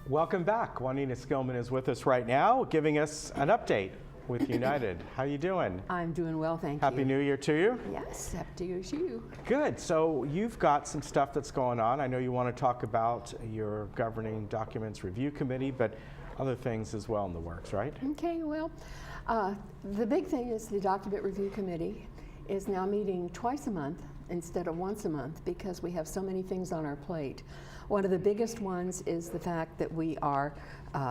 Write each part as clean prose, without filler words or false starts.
Welcome back. Juanita Skillman is with us right now, giving us an update with United. How you doing? I'm doing well, thank you. Happy New Year to you. Yes, happy New Year to you. Good. So you've got some stuff that's going on. I know you want to talk about your Governing Documents Review Committee, but other things as well in the works, right? Okay, well, the big thing is the Document Review Committee is now meeting twice a month instead of once a month because we have so many things on our plate. One of the biggest ones is the fact that we are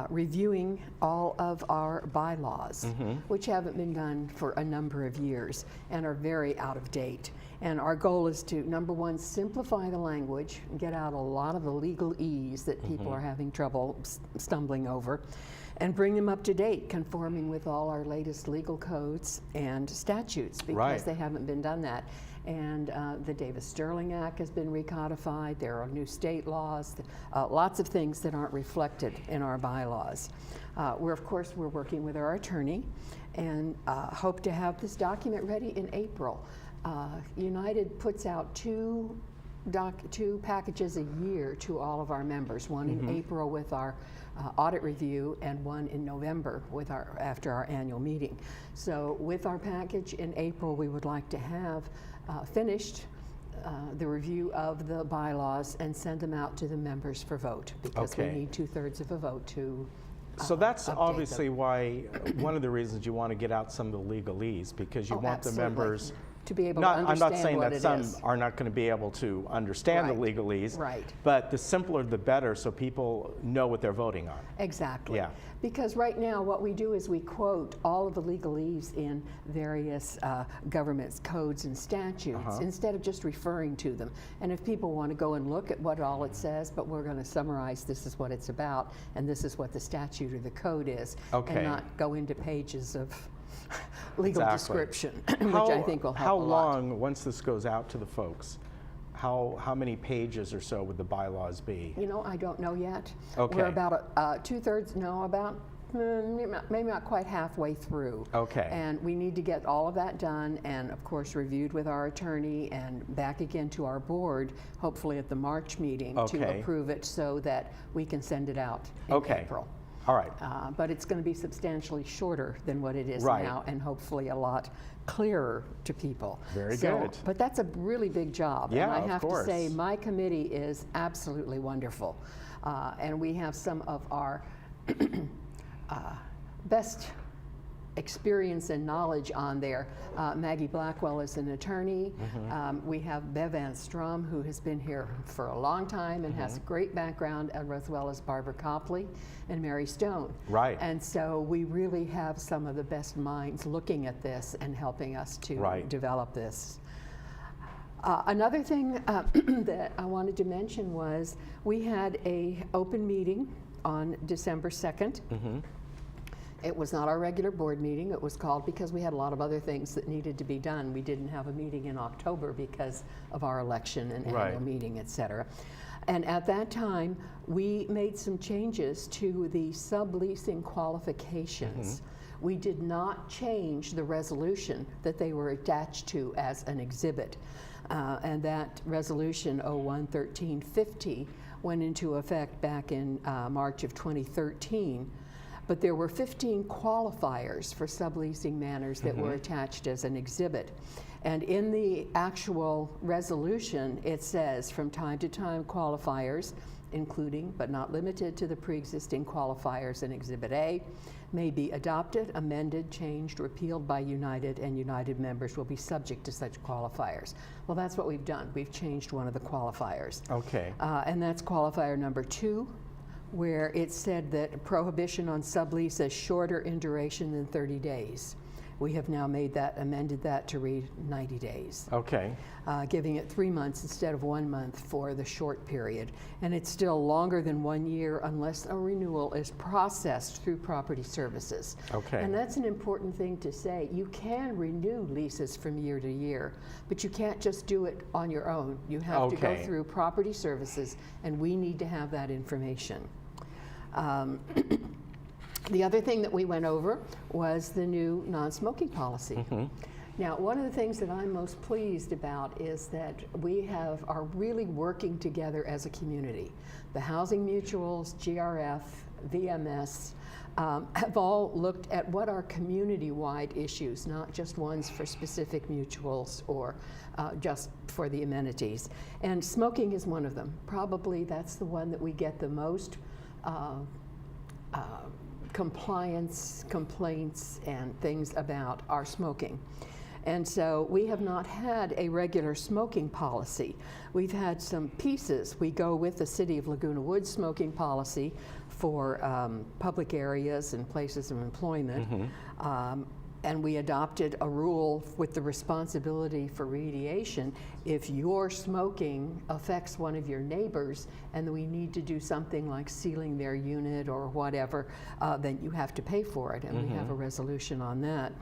reviewing all of our bylaws, which haven't been done for a number of years and are very out of date. And our goal is to, number one, simplify the language, get out a lot of the legalese that people are having trouble stumbling over, and bring them up to date, conforming with all our latest legal codes and statutes, because they haven't been done that. And the Davis-Sterling Act has been recodified. There are new state laws, lots of things that aren't reflected in our bylaws. Of course, we're working with our attorney and hope to have this document ready in April. United puts out two packages a year to all of our members, one in April with our audit review and one in November with after our annual meeting. So with our package in April, we would like to have finished the review of the bylaws and send them out to the members for vote, because we need 2/3 of a vote to so that's obviously why one of the reasons you want to get out some of the legalese, because you want the members to be able to understand I'm not saying what that it some is. are not going to be able to understand the legalese, but the simpler the better, so people know what they're voting on. Exactly. Yeah. Because right now what we do is we quote all of the legalese in various governments, codes and statutes, instead of just referring to them. And if people want to go and look at what all it says, but we're going to summarize this is what it's about, and this is what the statute or the code is, and not go into pages of legal description, which I think will help a lot. How long, once this goes out to the folks, how many pages or so would the bylaws be? You know, I don't know yet. Okay. We're about about maybe not quite halfway through. Okay. And we need to get all of that done and, of course, reviewed with our attorney and back again to our board, hopefully at the March meeting, to approve it so that we can send it out in April. All right. But it's going to be substantially shorter than what it is now, and hopefully a lot clearer to people. Very good. But that's a really big job. Yeah, and I have to say my committee is absolutely wonderful. And we have some of our best experience and knowledge on there. Maggie Blackwell is an attorney. We have Bev Ann Strum, who has been here for a long time and has a great background, as well as Barbara Copley and Mary Stone. Right. And so we really have some of the best minds looking at this and helping us to develop this. Another thing that I wanted to mention was we had an open meeting on December 2nd. It was not our regular board meeting. It was called because we had a lot of other things that needed to be done. We didn't have a meeting in October because of our election and annual meeting, et cetera. And at that time, we made some changes to the subleasing qualifications. We did not change the resolution that they were attached to as an exhibit. And that resolution 01-1350 went into effect back in March of 2013. But there were 15 qualifiers for subleasing matters that were attached as an exhibit. And in the actual resolution, it says from time to time qualifiers, including but not limited to the pre-existing qualifiers in Exhibit A, may be adopted, amended, changed, repealed by United, and United members will be subject to such qualifiers. Well, that's what we've done. We've changed one of the qualifiers. Okay. And that's qualifier number 2, where it said that prohibition on sublease is shorter in duration than 30 days. We have now amended that to read 90 days. Okay. Giving it 3 months instead of 1 month for the short period. And it's still longer than 1 year unless a renewal is processed through Property Services. Okay. And that's an important thing to say. You can renew leases from year to year, but you can't just do it on your own. You have to go through Property Services, and we need to have that information. The other thing that we went over was the new non-smoking policy. Now, one of the things that I'm most pleased about is that we are really working together as a community. The housing mutuals, GRF, VMS, have all looked at what are community-wide issues, not just ones for specific mutuals or just for the amenities. And smoking is one of them. Probably that's the one that we get the most compliance, complaints, and things about our smoking. And so we have not had a regular smoking policy. We've had some pieces. We go with the City of Laguna Woods smoking policy for public areas and places of employment. And we adopted a rule with the responsibility for remediation. If your smoking affects one of your neighbors and we need to do something like sealing their unit or whatever, then you have to pay for it. And we have a resolution on that.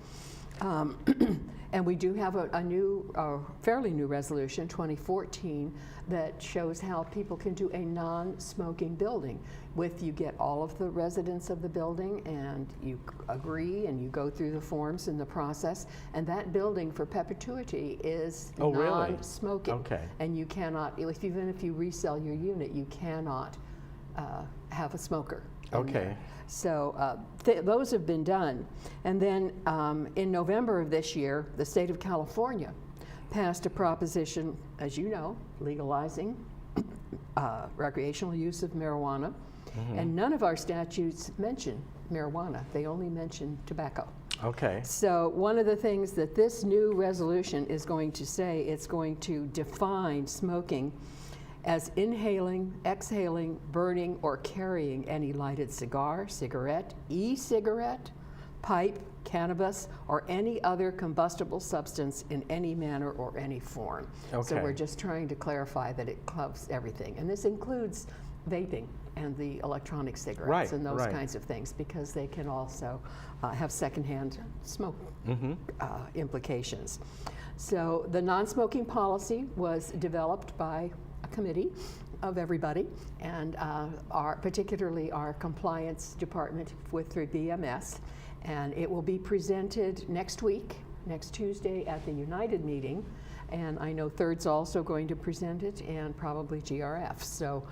And we do have a fairly new resolution, 2014, that shows how people can do a non-smoking building. You get all of the residents of the building and you agree and you go through the forms and the process, and that building for perpetuity is non-smoking. Okay. And you cannot, even if you resell your unit, you cannot have a smoker. Okay. So those have been done. And then in November of this year, the state of California passed a proposition, as you know, legalizing recreational use of marijuana. And none of our statutes mention marijuana. They only mention tobacco. Okay. So one of the things that this new resolution is going to say, it's going to define smoking as inhaling, exhaling, burning, or carrying any lighted cigar, cigarette, e-cigarette, pipe, cannabis, or any other combustible substance in any manner or any form. Okay. So we're just trying to clarify that it covers everything. And this includes vaping and the electronic cigarettes and those kinds of things, because they can also have secondhand smoke implications. So the non-smoking policy was developed by a committee of everybody, and particularly our compliance department through BMS, and it will be presented next week, next Tuesday at the United meeting, and I know Third's also going to present it, and probably GRF. So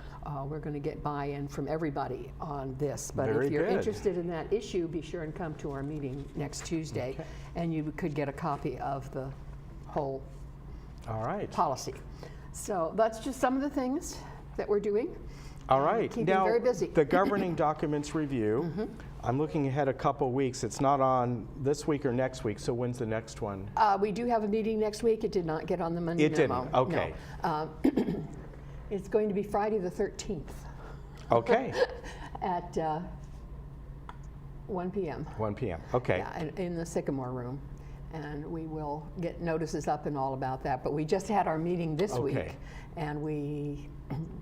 we're going to get buy-in from everybody on this. But Very if you're good. interested in that issue, be sure and come to our meeting next Tuesday, and you could get a copy of the whole policy. So that's just some of the things that we're doing. All right. Keeping Now, very busy. the governing documents review, I'm looking ahead a couple weeks. It's not on this week or next week, so when's the next one? We do have a meeting next week. It did not get on the Monday memo. It didn't, okay. No. It's going to be Friday the 13th. Okay. At 1 p.m. 1 p.m. Okay. Yeah, in the Sycamore Room. And we will get notices up and all about that. But we just had our meeting this week, and we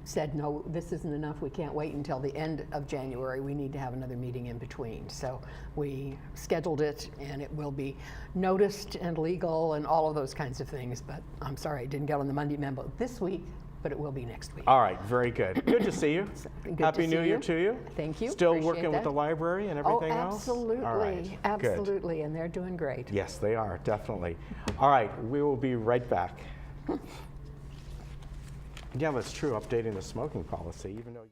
said, no, this isn't enough. We can't wait until the end of January. We need to have another meeting in between. So we scheduled it, and it will be noticed and legal and all of those kinds of things. But I'm sorry, it didn't get on the Monday memo this week, but it will be next week. All right, very good. Good to see you. Good Happy to New see Year you. to you. Thank you. Still Appreciate working with that. the library and everything else? Absolutely. All right, Absolutely, good. and they're doing great. Yes, they are, definitely. All right, we will be right back. Yeah, that's true, updating the smoking policy, even though